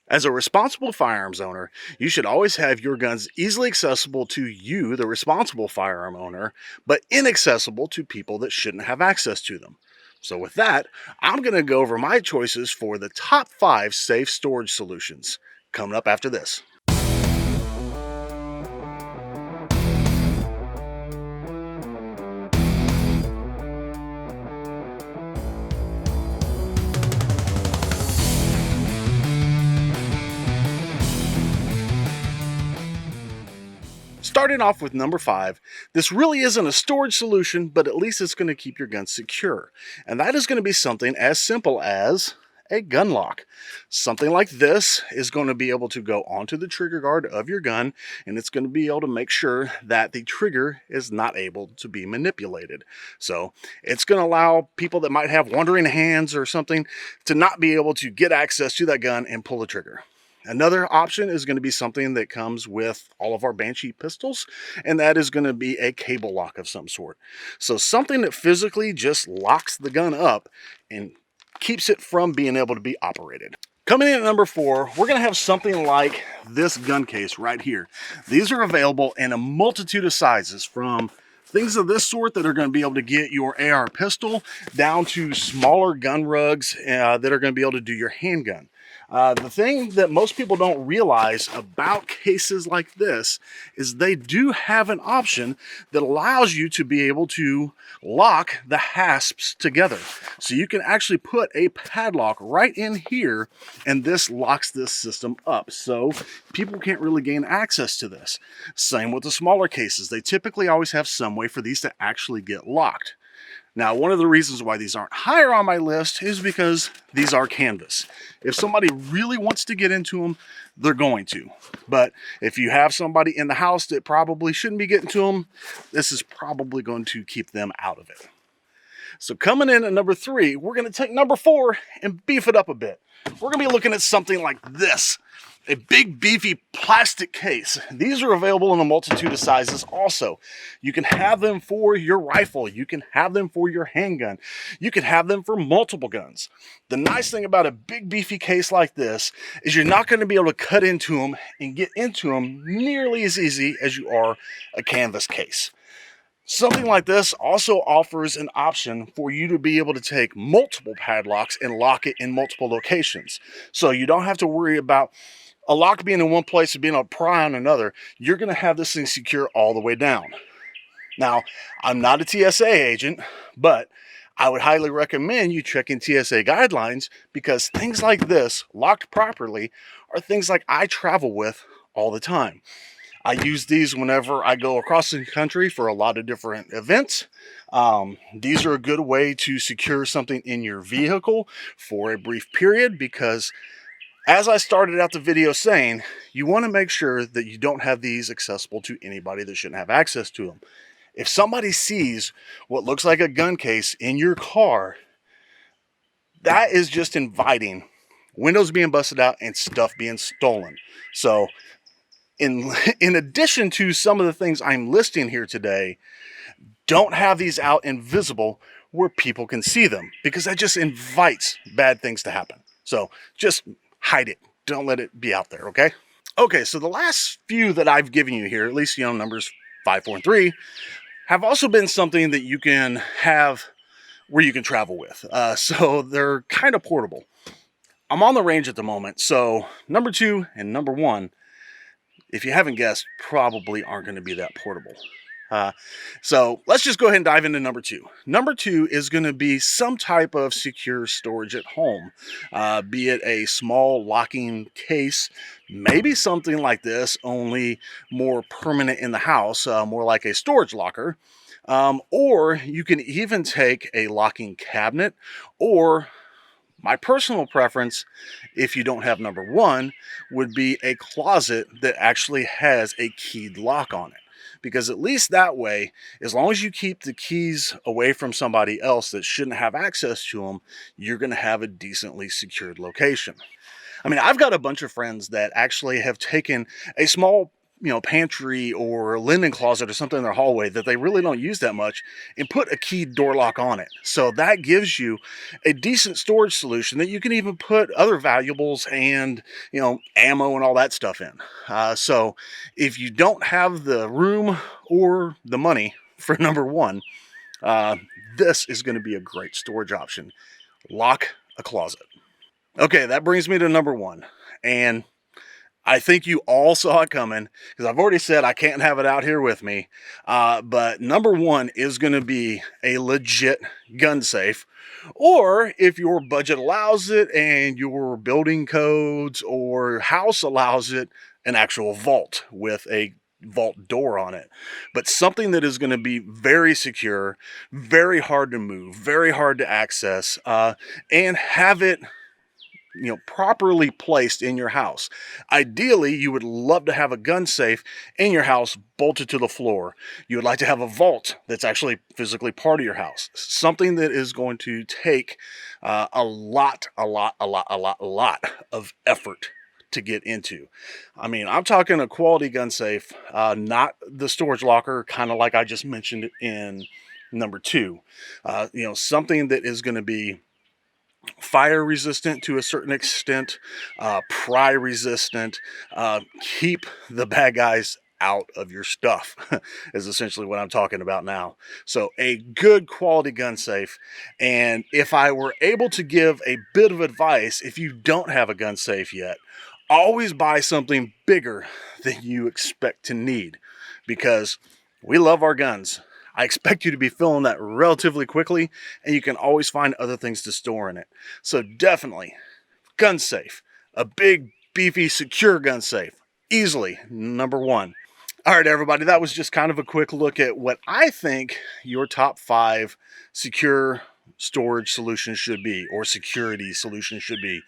As a responsible firearms owner, you should always have your guns easily accessible to you, the responsible firearm owner, but inaccessible to people that shouldn't have access to them. So, with that, I'm going to go over my choices for the top 5 safe storage solutions coming up after this. Starting off with number 5, this really isn't a storage solution, but at least it's going to keep your gun secure. And that is going to be something as simple as a gun lock. Something like this is going to be able to go onto the trigger guard of your gun, and it's going to be able to make sure that the trigger is not able to be manipulated. So it's going to allow people that might have wandering hands or something to not be able to get access to that gun and pull the trigger. Another option is going to be something that comes with all of our Banshee pistols, and that is going to be a cable lock of some sort. So something that physically just locks the gun up and keeps it from being able to be operated. Coming in at number 4, we're going to have something like this gun case right here. These are available in a multitude of sizes, from things of this sort that are going to be able to get your AR pistol down to smaller gun rugs that are going to be able to do your handgun. The thing that most people don't realize about cases like this is they do have an option that allows you to be able to lock the hasps together. So you can actually put a padlock right in here, and this locks this system up. So people can't really gain access to this. Same with the smaller cases. They typically always have some way for these to actually get locked. Now, one of the reasons why these aren't higher on my list is because these are canvas. If somebody really wants to get into them, they're going to. But if you have somebody in the house that probably shouldn't be getting to them, this is probably going to keep them out of it. So coming in at number 3, we're going to take number 4 and beef it up a bit. We're going to be looking at something like this. A big beefy plastic case. These are available in a multitude of sizes also. You can have them for your rifle. You can have them for your handgun. You can have them for multiple guns. The nice thing about a big beefy case like this is you're not going to be able to cut into them and get into them nearly as easy as you are a canvas case. Something like this also offers an option for you to be able to take multiple padlocks and lock it in multiple locations. So you don't have to worry about a lock being in one place and being able to pry on another. You're going to have this thing secure all the way down. Now, I'm not a TSA agent, but I would highly recommend you checking TSA guidelines, because things like this, locked properly, are things like I travel with all the time. I use these whenever I go across the country for a lot of different events. These are a good way to secure something in your vehicle for a brief period, because as I started out the video saying, you want to make sure that you don't have these accessible to anybody that shouldn't have access to them. If somebody sees what looks like a gun case in your car, that is just inviting windows being busted out and stuff being stolen. So in addition to some of the things I'm listing here today, don't have these out and visible where people can see them, because that just invites bad things to happen. So just hide it. Don't let it be out there, okay? Okay, so the last few that I've given you here, at least, numbers 5, 4, and 3, have also been something that you can have where you can travel with. So they're kind of portable. I'm on the range at the moment, so number 2 and number 1, if you haven't guessed, probably aren't going to be that portable. So let's just go ahead and dive into number 2. Number 2 is going to be some type of secure storage at home, be it a small locking case, maybe something like this, only more permanent in the house, more like a storage locker, or you can even take a locking cabinet, or my personal preference, if you don't have number 1, would be a closet that actually has a keyed lock on it. Because at least that way, as long as you keep the keys away from somebody else that shouldn't have access to them, you're going to have a decently secured location. I mean, I've got a bunch of friends that actually have taken a small pantry or linen closet or something in their hallway that they really don't use that much, and put a key door lock on it. So that gives you a decent storage solution that you can even put other valuables and ammo and all that stuff in. So if you don't have the room or the money for number one, this is going to be a great storage option. Lock a closet. Okay, that brings me to number one. And I think you all saw it coming because I've already said I can't have it out here with me. But number one is going to be a legit gun safe. Or if your budget allows it and your building codes or house allows it, an actual vault with a vault door on it. But something that is going to be very secure, very hard to move, very hard to access, and have it properly placed in your house. Ideally, you would love to have a gun safe in your house bolted to the floor. You would like to have a vault that's actually physically part of your house. Something that is going to take a lot of effort to get into. I mean, I'm talking a quality gun safe, not the storage locker, kind of like I just mentioned in number two. Something that is going to be fire resistant to a certain extent, pry resistant, keep the bad guys out of your stuff is essentially what I'm talking about now. So a good quality gun safe. And if I were able to give a bit of advice, if you don't have a gun safe yet, always buy something bigger than you expect to need, because we love our guns. I expect you to be filling that relatively quickly, and you can always find other things to store in it. So definitely, gun safe. A big, beefy, secure gun safe. Easily number one. All right, everybody, that was just kind of a quick look at what I think your top 5 secure storage solutions should be, or security solutions should be.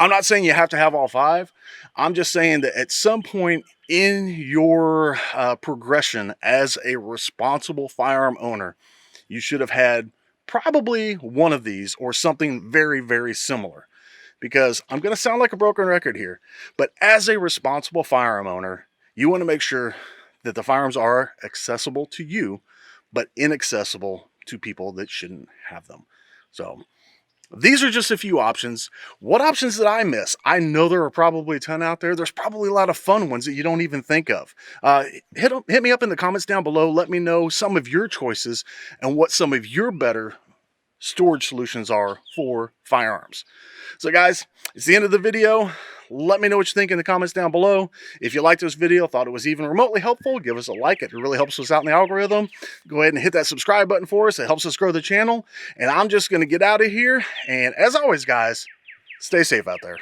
I'm not saying you have to have all 5. I'm just saying that at some point in your progression as a responsible firearm owner, you should have had probably one of these or something very, very similar. Because I'm going to sound like a broken record here, but as a responsible firearm owner, you want to make sure that the firearms are accessible to you, but inaccessible to people that shouldn't have them. So these are just a few options. What options did I miss? I know there are probably a ton out there. There's probably a lot of fun ones that you don't even think of. Hit me up in the comments down below. Let me know some of your choices and what some of your better storage solutions are for firearms. So guys, it's the end of the video. Let me know what you think in the comments down below. If you liked this video, thought it was even remotely helpful, give us a like. It really helps us out in the algorithm. Go ahead and hit that subscribe button for us. It helps us grow the channel. And I'm just going to get out of here. And as always, guys, stay safe out there.